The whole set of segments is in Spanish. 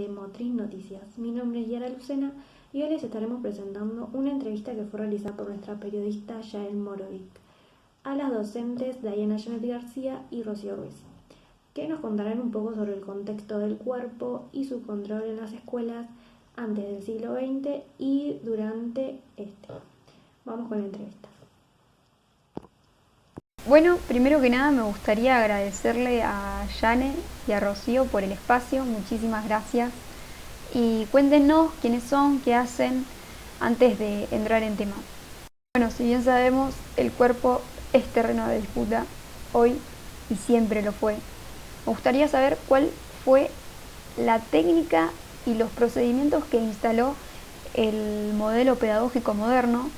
Motriz Noticias. Mi nombre es Yara Lucena y hoy les estaremos presentando una entrevista que fue realizada por nuestra periodista Yael Morovic a las docentes Diana Janet García y Rocío Ruiz, que nos contarán un poco sobre el contexto del cuerpo y su control en las escuelas antes del siglo XX y durante este. Vamos con la entrevista. Bueno, primero que nada me gustaría agradecerle a Yane y a Rocío por el espacio, muchísimas gracias. Y cuéntenos quiénes son, qué hacen, antes de entrar en tema. Bueno, si bien sabemos, el cuerpo es terreno de disputa, hoy y siempre lo fue. Me gustaría saber cuál fue la técnica y los procedimientos que instaló el modelo pedagógico moderno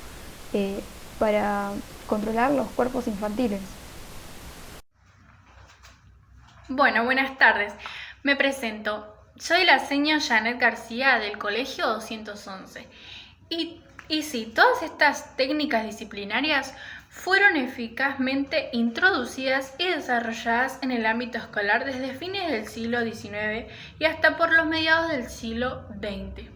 para controlar los cuerpos infantiles. Bueno, buenas tardes. Me presento. Soy la señora Janet García del Colegio 211. Y sí, todas estas técnicas disciplinarias fueron eficazmente introducidas y desarrolladas en el ámbito escolar desde fines del siglo XIX y hasta por los mediados del siglo XX.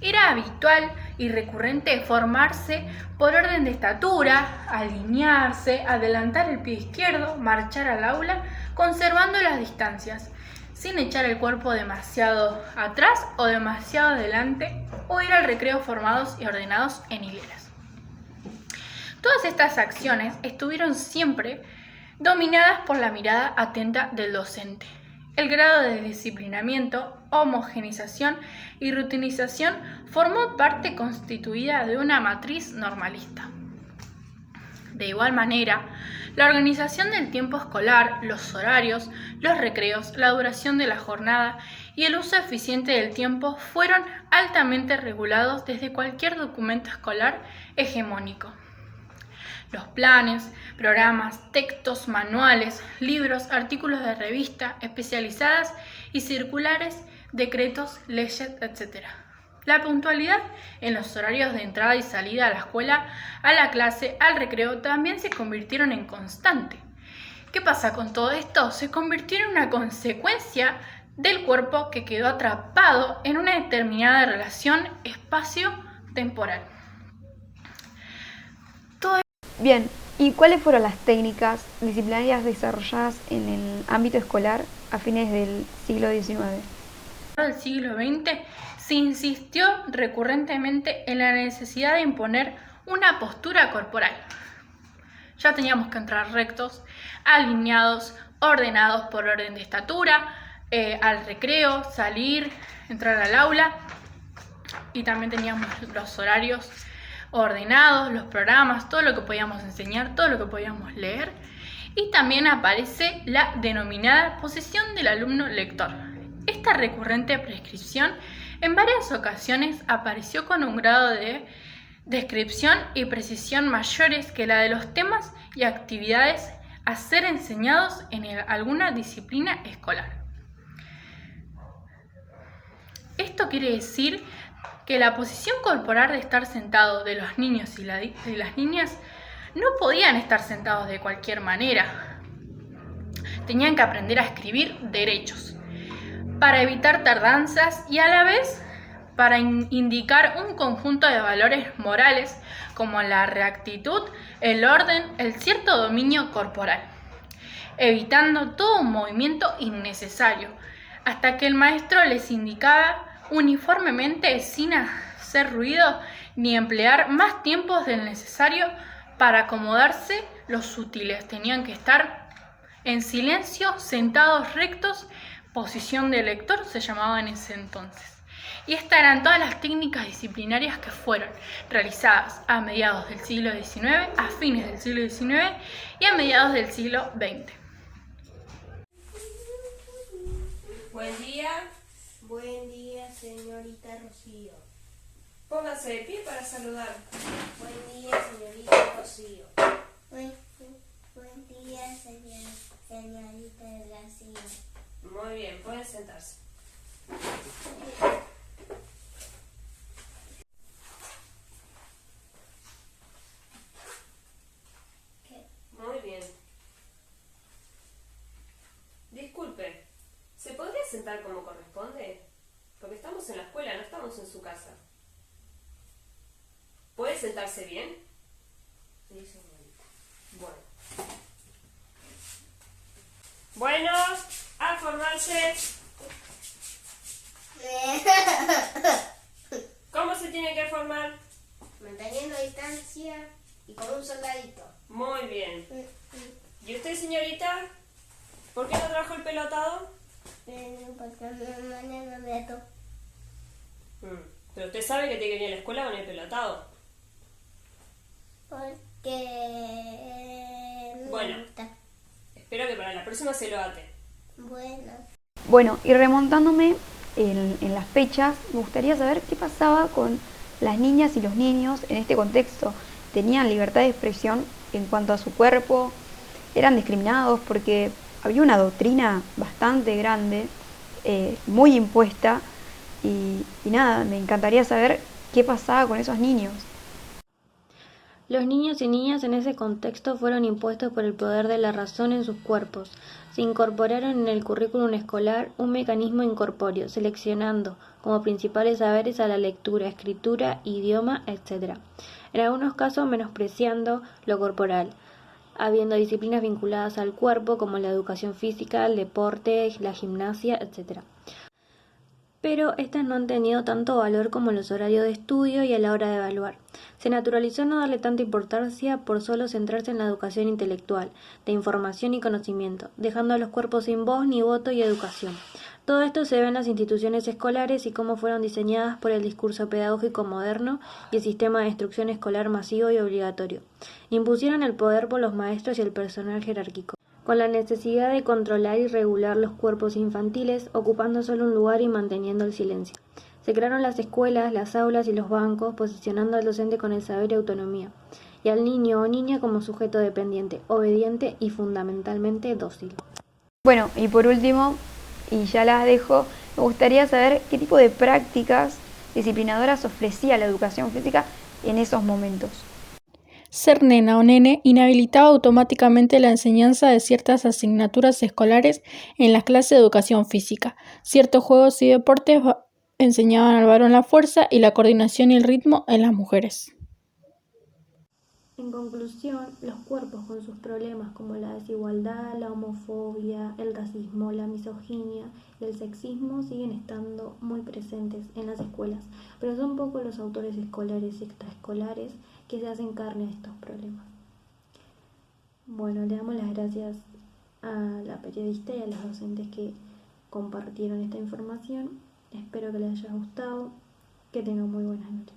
Era habitual y recurrente formarse por orden de estatura, alinearse, adelantar el pie izquierdo, marchar al aula, conservando las distancias, sin echar el cuerpo demasiado atrás o demasiado adelante, o ir al recreo formados y ordenados en hileras. Todas estas acciones estuvieron siempre dominadas por la mirada atenta del docente. El grado de disciplinamiento, homogenización y rutinización formó parte constituida de una matriz normalista. De igual manera, la organización del tiempo escolar, los horarios, los recreos, la duración de la jornada y el uso eficiente del tiempo fueron altamente regulados desde cualquier documento escolar hegemónico. Los planes, programas, textos, manuales, libros, artículos de revista especializadas y circulares, decretos, leyes, etc. La puntualidad en los horarios de entrada y salida a la escuela, a la clase, al recreo, también se convirtieron en constante. ¿Qué pasa con todo esto? Se convirtió en una consecuencia del cuerpo que quedó atrapado en una determinada relación espacio-temporal. Bien, ¿y cuáles fueron las técnicas disciplinarias desarrolladas en el ámbito escolar a fines del siglo XIX? Del siglo XX se insistió recurrentemente en la necesidad de imponer una postura corporal. Ya teníamos que entrar rectos, alineados, ordenados por orden de estatura, al recreo, salir, entrar al aula, y también teníamos los horarios ordenados, los programas, todo lo que podíamos enseñar, todo lo que podíamos leer, y también aparece la denominada posición del alumno lector. Esta recurrente prescripción en varias ocasiones apareció con un grado de descripción y precisión mayores que la de los temas y actividades a ser enseñados en alguna disciplina escolar. Esto quiere decir que la posición corporal de estar sentado de los niños y las niñas no podían estar sentados de cualquier manera. Tenían que aprender a escribir derechos para evitar tardanzas y a la vez para indicar un conjunto de valores morales como la rectitud, el orden, el cierto dominio corporal, evitando todo un movimiento innecesario, hasta que el maestro les indicaba uniformemente sin hacer ruido ni emplear más tiempos del necesario para acomodarse los sutiles. Tenían que estar en silencio, sentados rectos, posición de lector se llamaba en ese entonces. Y estas eran todas las técnicas disciplinarias que fueron realizadas a mediados del siglo XIX, a fines del siglo XIX y a mediados del siglo XX. Buen día. Buen día, señorita Rocío. Póngase de pie para saludar. Buen día, señorita Rocío. Buen día, señorita García. Muy bien, pueden sentarse. Muy bien. Disculpe, ¿se podría sentar como corresponde? Porque estamos en la escuela, no estamos en su casa. ¿Puede sentarse bien? Sí, señorita. Bueno, a formarse. ¿Cómo se tiene que formar? Manteniendo distancia y con un soldadito. Muy bien. ¿Y usted, señorita? ¿Por qué no trajo el pelo atado? Porque mi mamá no me ató. Pero usted sabe que tiene que venir a la escuela con el pelo atado. Porque me Bueno. gusta. Espero que para la próxima se lo ate. Bueno. Bueno, y remontándome en las fechas, me gustaría saber qué pasaba con las niñas y los niños en este contexto. ¿Tenían libertad de expresión en cuanto a su cuerpo? ¿Eran discriminados? Porque había una doctrina bastante grande, muy impuesta, y nada, me encantaría saber qué pasaba con esos niños. Los niños y niñas en ese contexto fueron impuestos por el poder de la razón en sus cuerpos. Se incorporaron en el currículum escolar un mecanismo incorpóreo, seleccionando como principales saberes a la lectura, escritura, idioma, etc. En algunos casos menospreciando lo corporal, habiendo disciplinas vinculadas al cuerpo como la educación física, el deporte, la gimnasia, etc. Pero estas no han tenido tanto valor como los horarios de estudio y a la hora de evaluar. Se naturalizó no darle tanta importancia por solo centrarse en la educación intelectual, de información y conocimiento, dejando a los cuerpos sin voz ni voto y educación. Todo esto se ve en las instituciones escolares y cómo fueron diseñadas por el discurso pedagógico moderno y el sistema de instrucción escolar masivo y obligatorio. Impusieron el poder por los maestros y el personal jerárquico, con la necesidad de controlar y regular los cuerpos infantiles, ocupando solo un lugar y manteniendo el silencio. Se crearon las escuelas, las aulas y los bancos, posicionando al docente con el saber y autonomía, y al niño o niña como sujeto dependiente, obediente y fundamentalmente dócil. Bueno, y por último, y ya las dejo, me gustaría saber qué tipo de prácticas disciplinadoras ofrecía la educación física en esos momentos. Ser nena o nene inhabilitaba automáticamente la enseñanza de ciertas asignaturas escolares en las clases de educación física. Ciertos juegos y deportes enseñaban al varón la fuerza y la coordinación y el ritmo en las mujeres. En conclusión, los cuerpos con sus problemas como la desigualdad, la homofobia, el racismo, la misoginia y el sexismo siguen estando muy presentes en las escuelas, pero son pocos los autores escolares y extraescolares que se hacen carne a estos problemas. Bueno, le damos las gracias a la periodista y a los docentes que compartieron esta información. Espero que les haya gustado, que tengan muy buenas noches.